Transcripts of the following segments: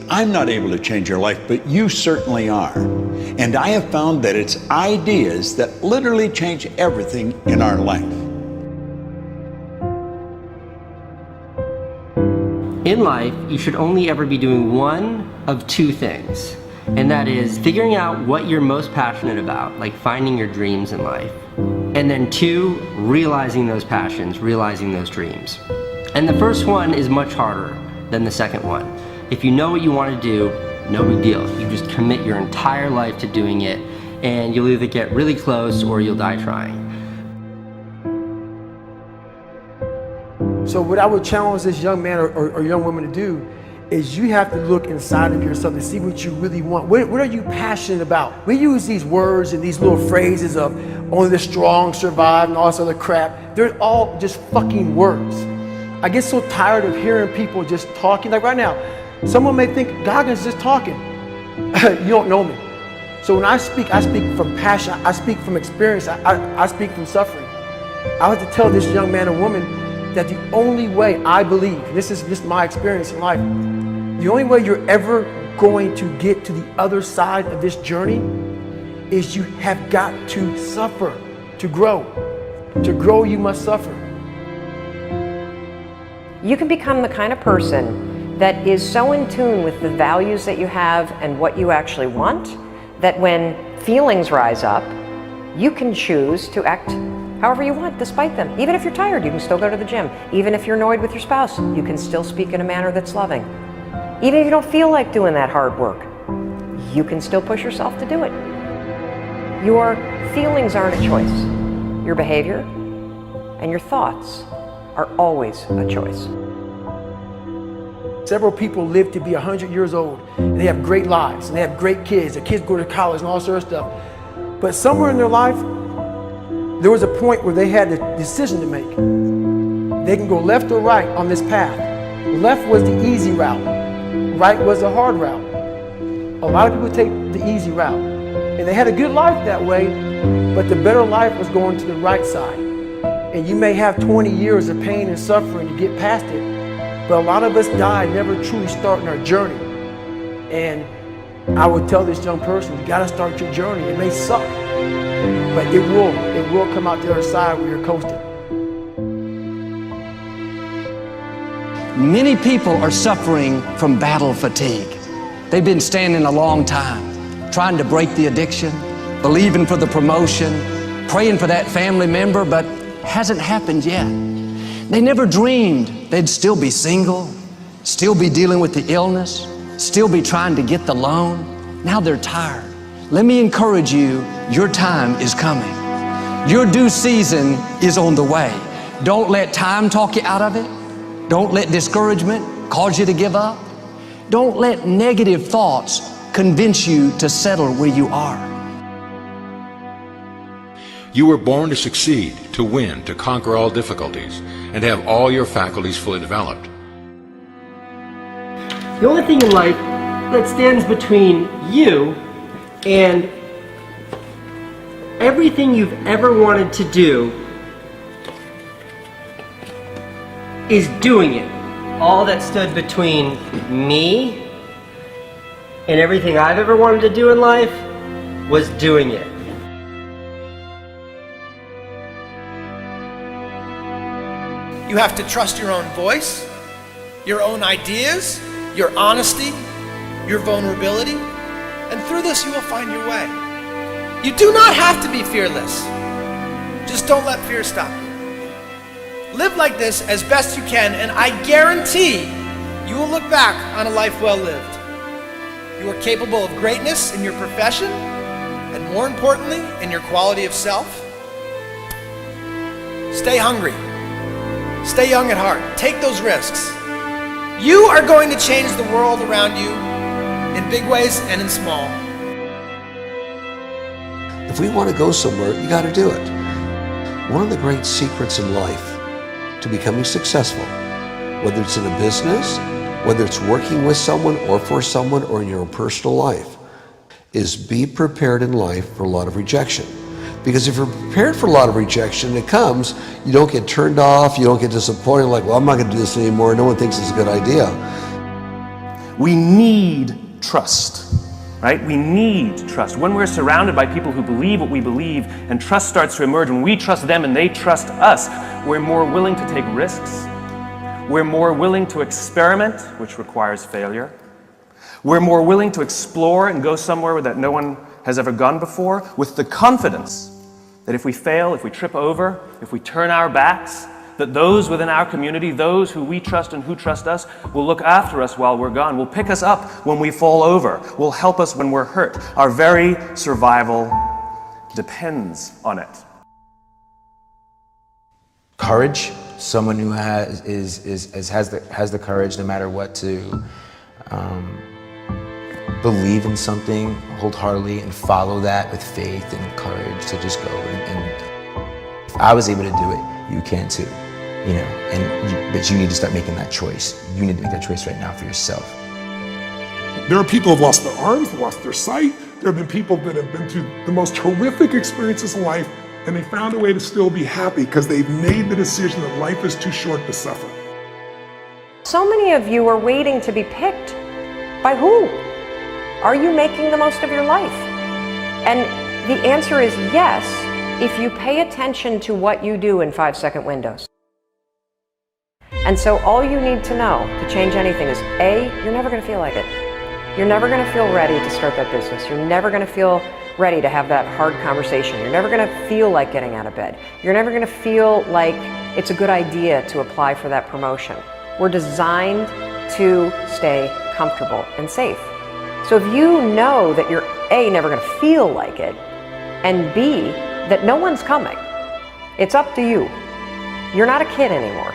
I'm not able to change your life, but you certainly are. And I have found that it's ideas that literally change everything in our life. In life, you should only ever be doing one of two things, and that is figuring out what you're most passionate about, like finding your dreams in life. And then two, realizing those passions, realizing those dreams. And the first one is much harder than the second one. If you know what you want to do, no big deal. You just commit your entire life to doing it, and you'll either get really close or you'll die trying. So what I would challenge this young man or young woman to do is you have to look inside of yourself to see what you really want. What are you passionate about? We use these words and these little phrases of only the strong survive and all this other crap. They're all just fucking words. I get so tired of hearing people just talking. Like right now, someone may think Goggins is just talking. You don't know me. So when I speak from passion. I speak from experience. I speak from suffering. I have to tell this young man or woman that the only way I believe, this is just my experience in life, the only way you're ever going to get to the other side of this journey is you have got to suffer to grow. To grow, you must suffer. You can become the kind of person that is so in tune with the values that you have and what you actually want, that when feelings rise up, you can choose to act however you want despite them. Even if you're tired, you can still go to the gym. Even if you're annoyed with your spouse, you can still speak in a manner that's loving. Even if you don't feel like doing that hard work, you can still push yourself to do it. Your feelings aren't a choice. Your behavior and your thoughts are always a choice. Several people live to be 100 years old, and they have great lives, and they have great kids. Their kids go to college and all sorts of stuff. But somewhere in their life, there was a point where they had a decision to make. They can go left or right on this path. Left was the easy route. Right was the hard route. A lot of people take the easy route. And they had a good life that way, but the better life was going to the right side. And you may have 20 years of pain and suffering to get past it, but a lot of us die never truly starting our journey. And I would tell this young person, you gotta start your journey. It may suck, but it will come out the other side where you're coasting. Many people are suffering from battle fatigue. They've been standing a long time, trying to break the addiction, believing for the promotion, praying for that family member, but hasn't happened yet. They never dreamed they'd still be single, still be dealing with the illness, still be trying to get the loan. Now they're tired. Let me encourage you, your time is coming. Your due season is on the way. Don't let time talk you out of it. Don't let discouragement cause you to give up. Don't let negative thoughts convince you to settle where you are. You were born to succeed, to win, to conquer all difficulties, and to have all your faculties fully developed. The only thing in life that stands between you and everything you've ever wanted to do is doing it. All that stood between me and everything I've ever wanted to do in life was doing it. You have to trust your own voice, your own ideas, your honesty, your vulnerability, and through this you will find your way. You do not have to be fearless. Just don't let fear stop you. Live like this as best you can, and I guarantee you will look back on a life well lived. You are capable of greatness in your profession, and more importantly, in your quality of self. Stay hungry. Stay young at heart. Take those risks. You are going to change the world around you in big ways and in small. If we want to go somewhere, you got to do it. One of the great secrets in life to becoming successful, whether it's in a business, whether it's working with someone or for someone or in your own personal life, is be prepared in life for a lot of rejection. Because if you're prepared for a lot of rejection, it comes, you don't get turned off, you don't get disappointed, like, well, I'm not going to do this anymore, no one thinks it's a good idea. We need trust, right? We need trust. When we're surrounded by people who believe what we believe and trust starts to emerge, when we trust them and they trust us, we're more willing to take risks. We're more willing to experiment, which requires failure. We're more willing to explore and go somewhere that no one has ever gone before, with the confidence that if we fail, if we trip over, if we turn our backs, that those within our community, those who we trust and who trust us, will look after us while we're gone, will pick us up when we fall over, will help us when we're hurt. Our very survival depends on it. Courage, someone who has the courage no matter what to believe in something wholeheartedly and follow that with faith and courage to just go. And if I was able to do it, you can too. You know, but you need to start making that choice. You need to make that choice right now for yourself. There are people who have lost their arms, lost their sight. There have been people that have been through the most horrific experiences in life, and they found a way to still be happy because they've made the decision that life is too short to suffer. So many of you are waiting to be picked. By who? Are you making the most of your life? And the answer is yes, if you pay attention to what you do in 5-second windows. And so all you need to know to change anything is A, you're never going to feel like it. You're never going to feel ready to start that business. You're never going to feel ready to have that hard conversation. You're never going to feel like getting out of bed. You're never going to feel like it's a good idea to apply for that promotion. We're designed to stay comfortable and safe. So if you know that you're A, never going to feel like it, and B, that no one's coming, it's up to you. You're not a kid anymore.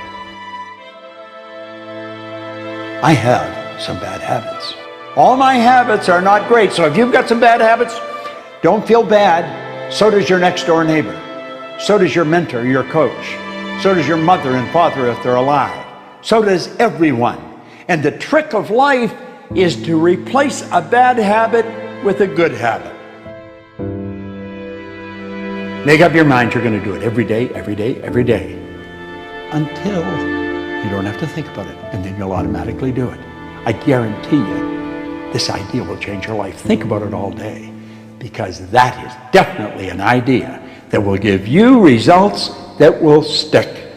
I have some bad habits. All my habits are not great, so if you've got some bad habits, don't feel bad. So does your next door neighbor. So does your mentor, your coach. So does your mother and father if they're alive. So does everyone. And the trick of life is to replace a bad habit with a good habit. Make up your mind you're going to do it every day, every day, every day, until you don't have to think about it, and then you'll automatically do it. I guarantee you, this idea will change your life. Think about it all day, because that is definitely an idea that will give you results that will stick.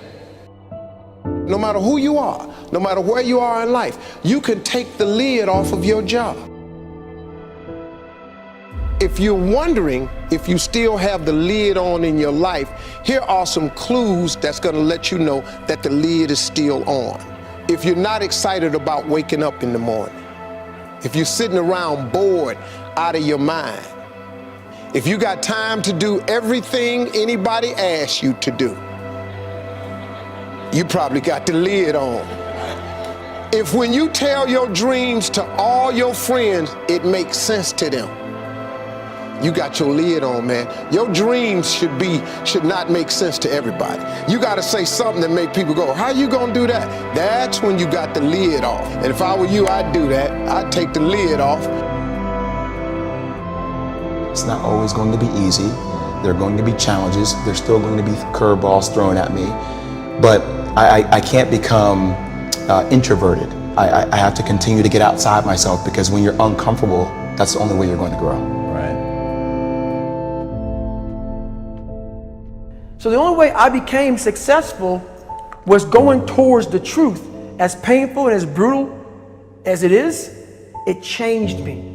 No matter who you are, no matter where you are in life, you can take the lid off of your job. If you're wondering if you still have the lid on in your life, here are some clues that's going to let you know that the lid is still on. If you're not excited about waking up in the morning, if you're sitting around bored out of your mind, if you got time to do everything anybody asks you to do, you probably got the lid on. If when you tell your dreams to all your friends, it makes sense to them, you got your lid on, man. Your dreams should not make sense to everybody. You got to say something that make people go, how you gonna do that? That's when you got the lid off. And if I were you, I'd do that. I'd take the lid off. It's not always going to be easy. There are going to be challenges. There's still going to be curveballs thrown at me. But I can't become introverted. I have to continue to get outside myself, because when you're uncomfortable, that's the only way you're going to grow. Right. So the only way I became successful was going towards the truth. As painful and as brutal as it is, it changed me.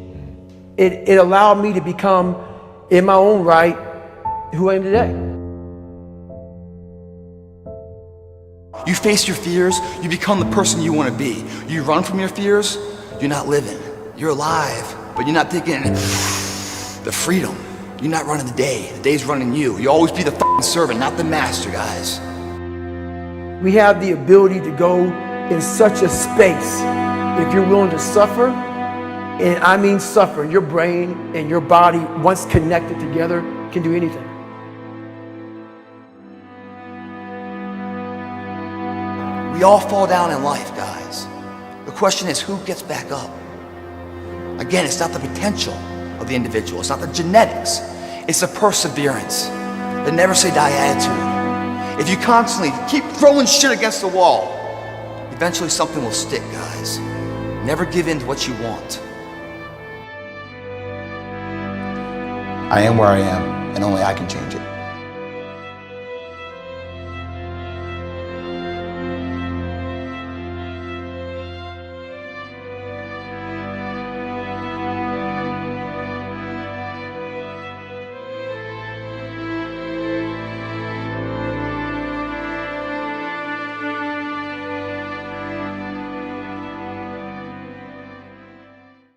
It allowed me to become, in my own right, who I am today. You face your fears, you become the person you want to be. You run from your fears, you're not living. You're alive, but you're not taking the freedom. You're not running the day. The day's running you. You always be the fucking servant, not the master, guys. We have the ability to go in such a space if you're willing to suffer, and I mean suffer. Your brain and your body, once connected together, can do anything. We all fall down in life, guys. The question is, who gets back up? Again, it's not the potential of the individual. It's not the genetics. It's the perseverance, the never say die attitude. If you constantly keep throwing shit against the wall, eventually something will stick, guys. Never give in to what you want. I am where I am, and only I can change it.